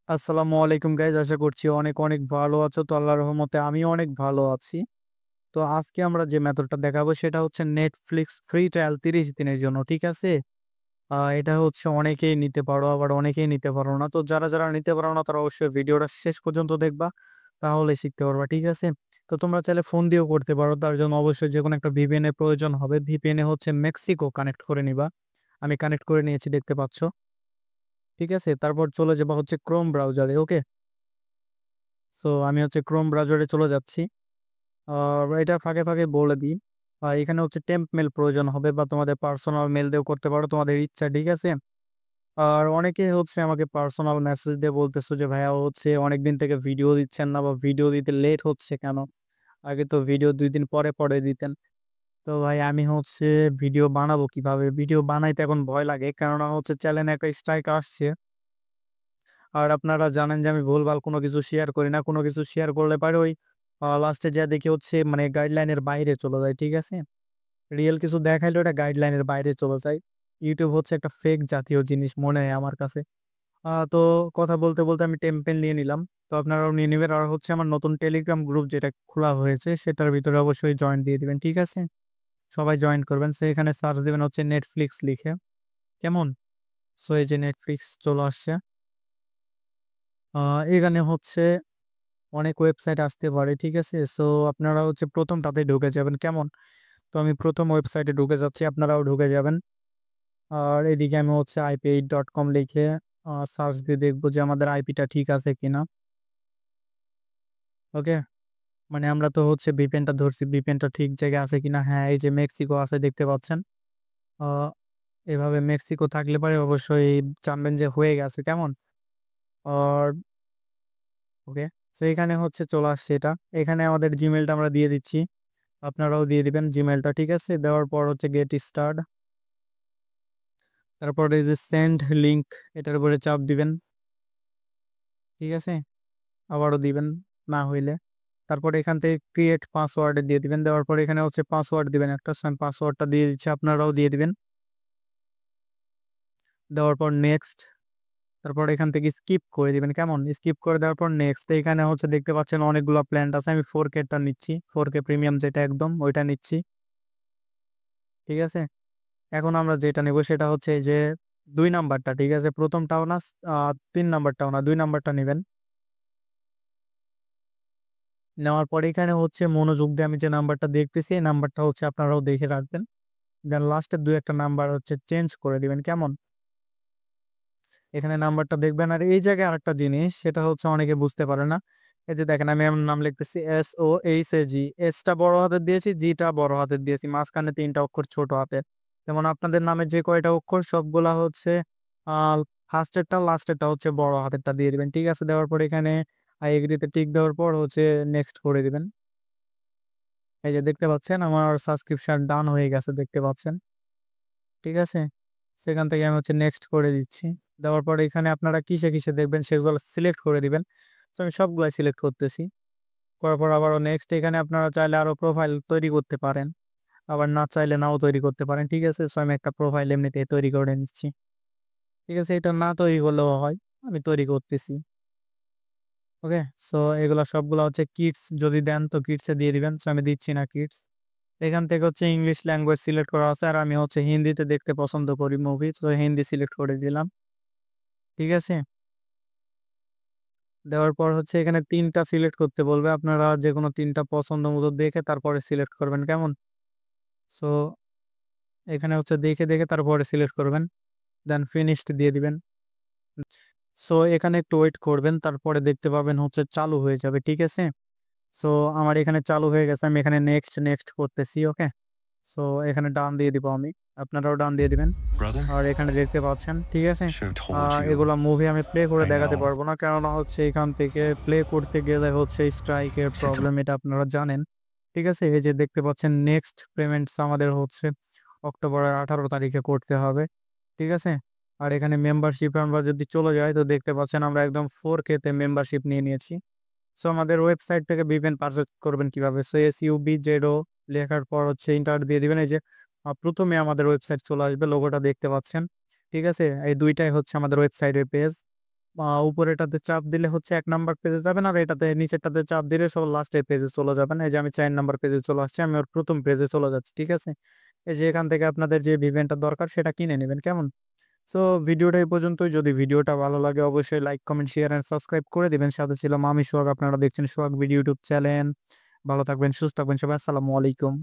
আসসালামু আলাইকুম গাইজ, আশা করছি অনেক অনেক ভালো আছো। তো আল্লাহর রহমতে আমিও অনেক ভালো আছি। তো আজকে আমরা যে মেথডটা দেখাবো সেটা হচ্ছে নেটফ্লিক্স ফ্রি ট্রায়াল 30 দিনের জন্য, ঠিক আছে? এটা হচ্ছে অনেকেই নিতে পারো, আবার অনেকেই নিতে পারো না। তো যারা যারা নিতে পারো না তারা অবশ্যই ভিডিওটা শেষ পর্যন্ত দেখবা, তাহলে শিখতে পারবা, ঠিক আছে? তো তোমরা চাইলে ফোন দিয়েও করতে পারো, তার জন্য অবশ্যই যে কোনো একটা ভিপিএন এর প্রয়োজন হবে। ভিপিএন এ হচ্ছে মেক্সিকো কানেক্ট করে নিবা। আমি কানেক্ট করে নিয়েছি, দেখতে পাচ্ছ, ঠিক আছে? তারপর চলে যাবা হচ্ছে ক্রোম ব্রাউজারে। ওকে, সো আমি হচ্ছে ক্রোম ব্রাউজারে চলে যাচ্ছি। এটা ফাঁকে ফাঁকে বলে দিই, এখানে হচ্ছে টেম্প মেল প্রয়োজন হবে, বা তোমাদের পার্সোনাল মেল দিয়েও করতে পারো, তোমাদের ইচ্ছা, ঠিক আছে? আর অনেকে হচ্ছে আমাকে পার্সোনাল মেসেজ দিয়ে বলতেছো যে ভাইয়া হচ্ছে অনেকদিন থেকে ভিডিও দিচ্ছেন না, বা ভিডিও দিতে লেট হচ্ছে কেন? আগে তো ভিডিও 2 দিন পরে পরে দিতেন। তো ভাই আমি হচ্ছে ভিডিও বানাবো কিভাবে? ভিডিও বানাইতে এখন ভয় লাগে, কেননা হচ্ছে চ্যানেলে একটা স্ট্রাইক আসছে। আর আপনারা জানেন যে আমি ভুলভাল কোনো কিছু শেয়ার করি না। কোনো কিছু শেয়ার করলে পারে ওই লাস্টে যেয়ে দেখি হচ্ছে মানে গাইডলাইনের বাইরে চলে যায়, ঠিক আছে? রিয়েল কিছু দেখাইলে ওটা গাইডলাইনের বাইরে চলে যায়। YouTube হচ্ছে একটা ফেক জাতীয় জিনিস মনে হয় আমার কাছে। তো কথা বলতে বলতে আমি টেম্পেল নিয়ে নিলাম। তো আপনারাও নিয়ে নিবেন। আর হচ্ছে আমার নতুন টেলিগ্রাম গ্রুপ যেটা খোলা হয়েছে সেটার ভিতরে অবশ্যই জয়েন দিয়ে দিবেন, ঠিক আছে? সবাই জয়েন করবেন। সো এখানে সার্চ দিবেন হচ্ছে নেটফ্লিক্স লিখে, কেমন? সো এই যে নেটফ্লিক্স চলে আসছে। এখানে হচ্ছে অনেক ওয়েবসাইট আসতে পারে, ঠিক আছে? সো আপনারা হচ্ছে প্রথমটাতে ঢুকে যাবেন, কেমন? তো আমি প্রথম ওয়েবসাইটে ঢুকে যাচ্ছি, আপনারাও ঢুকে যাবেন। আর এদিকে আমি হচ্ছে ip8.com লিখে সার্চ দিয়ে দেখবো যে আমাদের আইপিটা ঠিক আছে কিনা। ওকে, মানে আমরা তো হচ্ছে ভিপিএনটা ধরছি, ভিপিএনটা ঠিক জায়গায় আছে কিনা। হ্যাঁ, এই যে মেক্সিকো আছে, দেখতে পাচ্ছেন। আহ এভাবে মেক্সিকো থাকলে পরে অবশ্যই জানবেন যে হয়ে গেছে, কেমন? আর ওকে, তো এখানে হচ্ছে চলে আসছে এটা। এখানে আমাদের জিমেলটা আমরা দিয়ে দিচ্ছি, আপনারাও দিয়ে দিবেন জিমেলটা, ঠিক আছে? দেওয়ার পর হচ্ছে গেট স্টার্ট, তারপর এই যে সেন্ড লিংক, এটার উপরে চাপ দিবেন, ঠিক আছে? আবারও দিবেন না হইলে। তারপর এখান থেকে ক্রিয়েট পাসওয়ার্ড দিয়ে দিবেন। দেওয়ার পর এখানে হচ্ছে পাসওয়ার্ড দিবেন একটা, পাসওয়ার্ডটা দিয়ে দিচ্ছে, আপনারাও দিয়ে দিবেন। দেওয়ার পর নেক্সট, তারপর এখান থেকে স্কিপ করে দিবেন, কেমন? স্কিপ করে দেওয়ার পর নেক্সট। এখানে হচ্ছে দেখতে পাচ্ছেন অনেকগুলো প্ল্যান আছে, আমি 4K টা নিচ্ছি, 4K প্রিমিয়াম যেটা একদম ওইটা নিচ্ছি, ঠিক আছে? এখন আমরা যেটা নেব সেটা হচ্ছে এই যে 2 নাম্বারটা, ঠিক আছে? প্রথমটাও না, 3 নাম্বারটাও না, 2 নাম্বারটা নেবেন। নেওয়ার পরে এখানে হচ্ছে মনোযোগ দিয়ে আমি যে নাম্বারটা দেখতেছি এই নাম্বারটা হচ্ছে আপনারাও দেখে রাখবেন। দেন লাস্টের 2-1টা নাম্বার হচ্ছে চেঞ্জ করে দিবেন, কেমন? এখানে নাম্বারটা দেখবেন। আর এই জায়গায় আরেকটা জিনিস, সেটা হচ্ছে অনেকে বুঝতে পারে না। এই যে দেখেন, আমি আমার নাম লিখতেছি SOHAG, এসটা বড় হাতের দিয়েছি, জিটা বড় হাতের দিয়েছি, মাঝখানে 3টা অক্ষর ছোট হাতের। যেমন আপনাদের নামে যে কয়টা অক্ষর সবগুলা হচ্ছে আহ ফার্স্টেরটা, লাস্টেরটা হচ্ছে বড় হাতেরটা দিয়ে দিবেন, ঠিক আছে? দেওয়ার পর এখানে আই এগ্রিতে টিক দেওয়ার পর হচ্ছে নেক্সট করে দিবেন। এই যে দেখতে পাচ্ছেন আমার সাবস্ক্রিপশন ডান হয়ে গেছে, দেখতে পাচ্ছেন, ঠিক আছে? সেখান থেকে আমি হচ্ছে নেক্সট করে দিচ্ছি। দেওয়ার পরে এখানে আপনারা কিসে কিসে দেখবেন সেগুলো সিলেক্ট করে দিবেন। তো আমি সবগুলাই সিলেক্ট করতেছি। করার পর আবারও নেক্সট। এখানে আপনারা চাইলে আরো প্রোফাইল তৈরি করতে পারেন, আবার না চাইলে নাও তৈরি করতে পারেন, ঠিক আছে? সো আমি একটা প্রোফাইল এমনিতেই তৈরি করে নিচ্ছি, ঠিক আছে? এটা না তৈরি করলেও হয়, আমি তৈরি করতেছি। ওকে, সো এগুলা সবগুলা হচ্ছে কিডস যদি দেন তো কিডসে দিয়ে দিবেন। সো আমি দিচ্ছি না কিডস। এখান থেকে হচ্ছে ইংলিশ ল্যাঙ্গুয়েজ সিলেক্ট করা আছে, আর আমি হচ্ছে হিন্দিতে দেখতে পছন্দ করি মুভি, তো হিন্দি সিলেক্ট করে দিলাম, ঠিক আছে? দেওয়ার পর হচ্ছে এখানে 3টা সিলেক্ট করতে বলবে, আপনারা যেকোনো 3টা পছন্দ মতো দেখে তারপরে সিলেক্ট করবেন, কেমন? সো এখানে হচ্ছে দেখে দেখে তারপরে সিলেক্ট করবেন, দেন ফিনিশড দিয়ে দিবেন। সো এখানে একটু ওয়েট করবেন, তারপরে দেখতে পাবেন হচ্ছে চালু হয়ে যাবে, ঠিক আছে? সো আমার এখানে চালু হয়ে গেছে, আমি এখানে নেক্সট নেক্সট করতেছি। ওকে, সো এখানে ডান দিয়ে দিব আমি, আপনারাও ডান দিয়ে দিবেন। Brother, আর এখানে দেখতে পাচ্ছেন, ঠিক আছে? should have told you. এগুলা মুভি আমি প্লে করে I দেখাতে know. পারবো না, কেননা হচ্ছে এখান থেকে প্লে করতে গেলে হচ্ছে স্ট্রাইকের Since প্রবলেম, এটা আপনারা জানেন, ঠিক আছে? এই যে দেখতে পাচ্ছেন নেক্সট পেমেন্টস আমাদের হচ্ছে অক্টোবরের 18 তারিখে করতে হবে, ঠিক আছে? আর এখানে মেম্বারশিপ আমরা যদি চলে যাই তো দেখতে পাচ্ছেন আমরা একদম 4K তে মেম্বারশিপ নিয়ে নিয়েছি। সো আমাদের ওয়েবসাইট থেকে ভিপিএন পারচেজ করবেন কিভাবে? সো SUBZO লেখার পর হচ্ছে ইন্টার দিয়ে দিবেন। এই যে প্রথমে আমাদের ওয়েবসাইট চলে আসবে, লোগোটা দেখতে পাচ্ছেন, ঠিক আছে? এই দুইটাই হচ্ছে আমাদের ওয়েবসাইটের পেজ। উপরেরটাতে চাপ দিলে হচ্ছে ১ নাম্বার পেজে যাবেন, আর এটাতে নিচেরটাতে চাপ দিলে সব লাস্টের পেজে চলে যাবেন। এই যে আমি ৪ নাম্বার পেজে চলে আসছি। আমি ওর ১ম পেজে চলে যাচ্ছি। ঠিক আছে? এই যে এখান থেকে আপনাদের যে VPN টা দরকার সেটা কিনে নিবেন। কেমন? সো ভিডিওটা এই পর্যন্তই। যদি ভিডিওটা ভালো লাগে অবশ্যই like, comment, share and subscribe করে দিবেন। সাথে ছিলাম আমি সোহাগ। আপনারা দেখছেন সোহাগ ভিডিও ইউটিউব চ্যানেল। ভালো থাকবেন, সুস্থ থাকবেন সবাই। আসসালামু আলাইকুম।